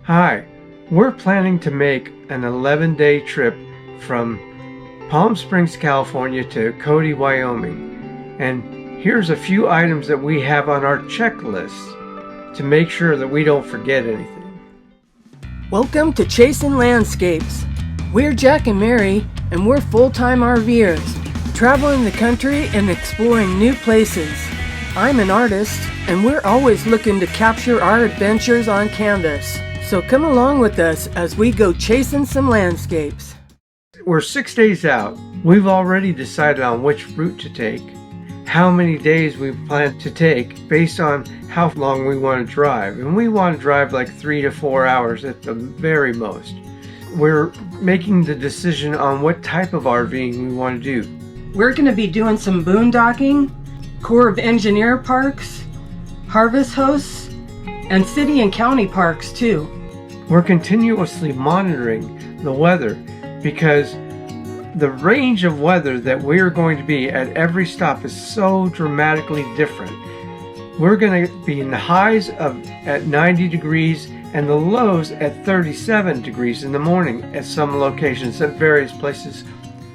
Hi, we're planning to make an 11-day trip from Palm Springs, California to Cody, Wyoming. And here's a few items that we have on our checklist to make sure that we don't forget anything. Welcome to Chasing Landscapes. We're Jack and Mary, and we're full-time RVers, traveling the country and exploring new places. I'm an artist, and we're always looking to capture our adventures on canvas. So come along with us as we go chasing some landscapes. We're 6 days out. We've already decided on which route to take, how many days we plan to take based on how long we want to drive. And we want to drive like 3 to 4 hours at the very most. We're making the decision on what type of RVing we want to do. We're going to be doing some boondocking, Corps of Engineer parks, harvest hosts, and city and county parks too. We're continuously monitoring the weather because the range of weather that we're going to be at every stop is so dramatically different. We're going to be in the highs at 90 degrees and the lows at 37 degrees in the morning at some locations at various places.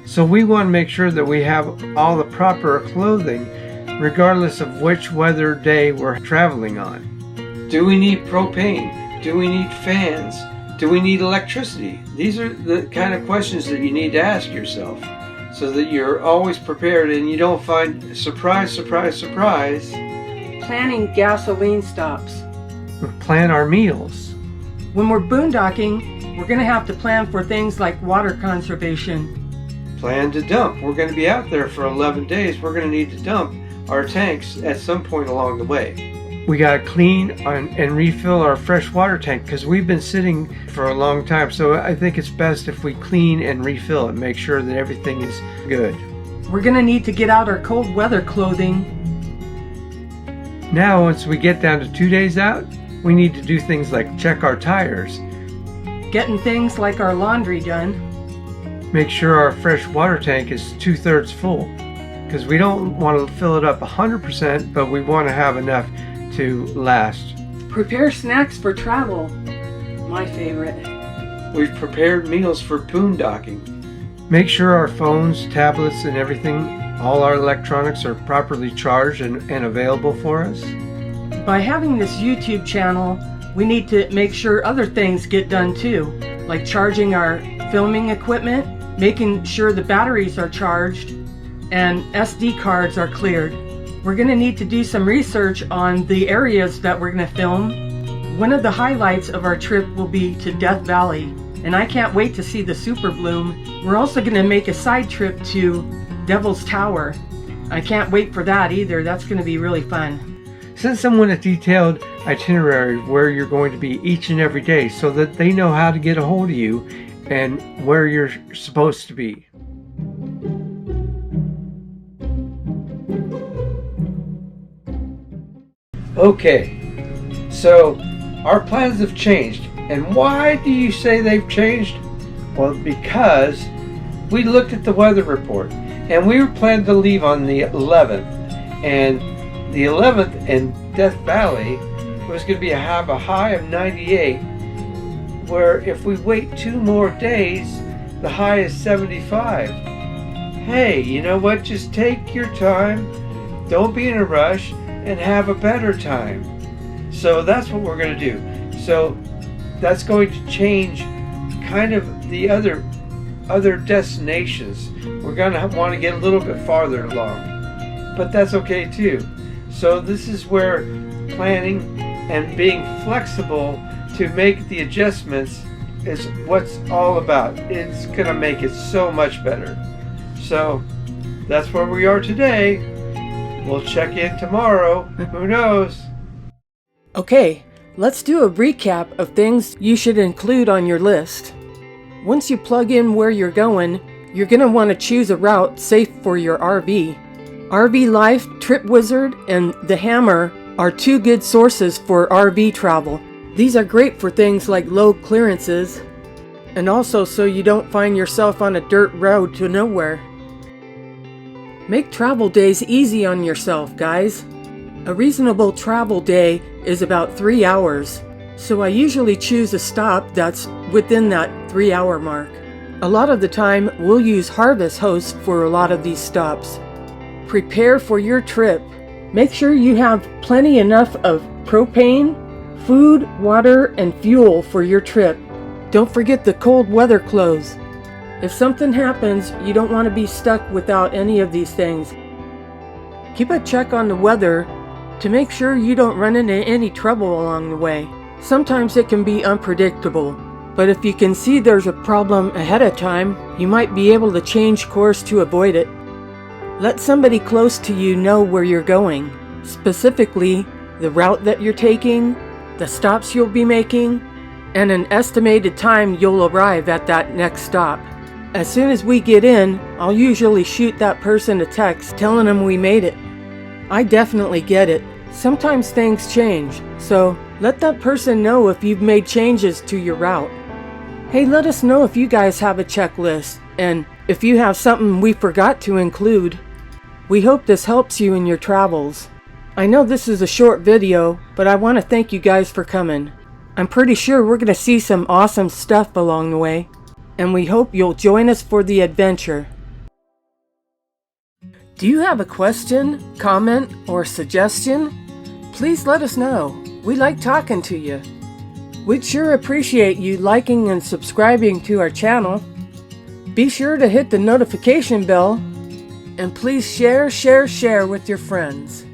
So we want to make sure that we have all the proper clothing regardless of which weather day we're traveling on. Do we need propane? Do we need fans? Do we need electricity? These are the kind of questions that you need to ask yourself so that you're always prepared and you don't find surprise. Planning gasoline stops. Plan our meals. When we're boondocking, we're going to have to plan for things like water conservation. Plan to dump. We're going to be out there for 11 days. We're going to need to dump our tanks at some point along the way. We got to clean and refill our fresh water tank because we've been sitting for a long time. So I think it's best if we clean and refill it, make sure that everything is good. We're going to need to get out our cold weather clothing. Now, once we get down to 2 days out, we need to do things like check our tires. Getting things like our laundry done. Make sure our fresh water tank is 2/3 full because we don't want to fill it up 100%, but we want to have enough to last. Prepare snacks for travel. My favorite. We've prepared meals for boondocking. Make sure our phones, tablets, and everything, all our electronics are properly charged and available for us. By having this YouTube channel, we need to make sure other things get done too, like charging our filming equipment, making sure the batteries are charged, and SD cards are cleared. We're going to need to do some research on the areas that we're going to film. One of the highlights of our trip will be to Death Valley, and I can't wait to see the super bloom. We're also going to make a side trip to Devil's Tower. I can't wait for that either. That's going to be really fun. Send someone a detailed itinerary of where you're going to be each and every day so that they know how to get a hold of you and where you're supposed to be. Okay, so our plans have changed. And why do you say they've changed? Well, because we looked at the weather report and we were planning to leave on the 11th. And the 11th in Death Valley was going to have a high of 98, where if we wait 2 more days, the high is 75. Hey, you know what? Just take your time. Don't be in a rush. And have a better time. So that's what we're going to do. So that's going to change kind of the other destinations. We're going to want to get a little bit farther along, but that's okay too. So this is where planning and being flexible to make the adjustments is what's all about. It's going to make it so much better. So that's where we are today. We'll check in tomorrow. Who knows? Okay, let's do a recap of things you should include on your list. Once you plug in where you're going, you're going to want to choose a route safe for your RV. RV Life, Trip Wizard, and The Hammer are 2 good sources for RV travel. These are great for things like low clearances, and also so you don't find yourself on a dirt road to nowhere. Make travel days easy on yourself, guys. A reasonable travel day is about 3 hours. So I usually choose a stop that's within that 3-hour mark. A lot of the time, we'll use Harvest Host for a lot of these stops. Prepare for your trip. Make sure you have plenty enough of propane, food, water, and fuel for your trip. Don't forget the cold weather clothes. If something happens, you don't want to be stuck without any of these things. Keep a check on the weather to make sure you don't run into any trouble along the way. Sometimes it can be unpredictable, but if you can see there's a problem ahead of time, you might be able to change course to avoid it. Let somebody close to you know where you're going, specifically the route that you're taking, the stops you'll be making, and an estimated time you'll arrive at that next stop. As soon as we get in, I'll usually shoot that person a text telling them we made it. I definitely get it. Sometimes things change, so let that person know if you've made changes to your route. Hey, let us know if you guys have a checklist, and if you have something we forgot to include. We hope this helps you in your travels. I know this is a short video, but I want to thank you guys for coming. I'm pretty sure we're going to see some awesome stuff along the way, and we hope you'll join us for the adventure. Do you have a question, comment, or suggestion? Please let us know. We like talking to you. We'd sure appreciate you liking and subscribing to our channel. Be sure to hit the notification bell, and please share with your friends.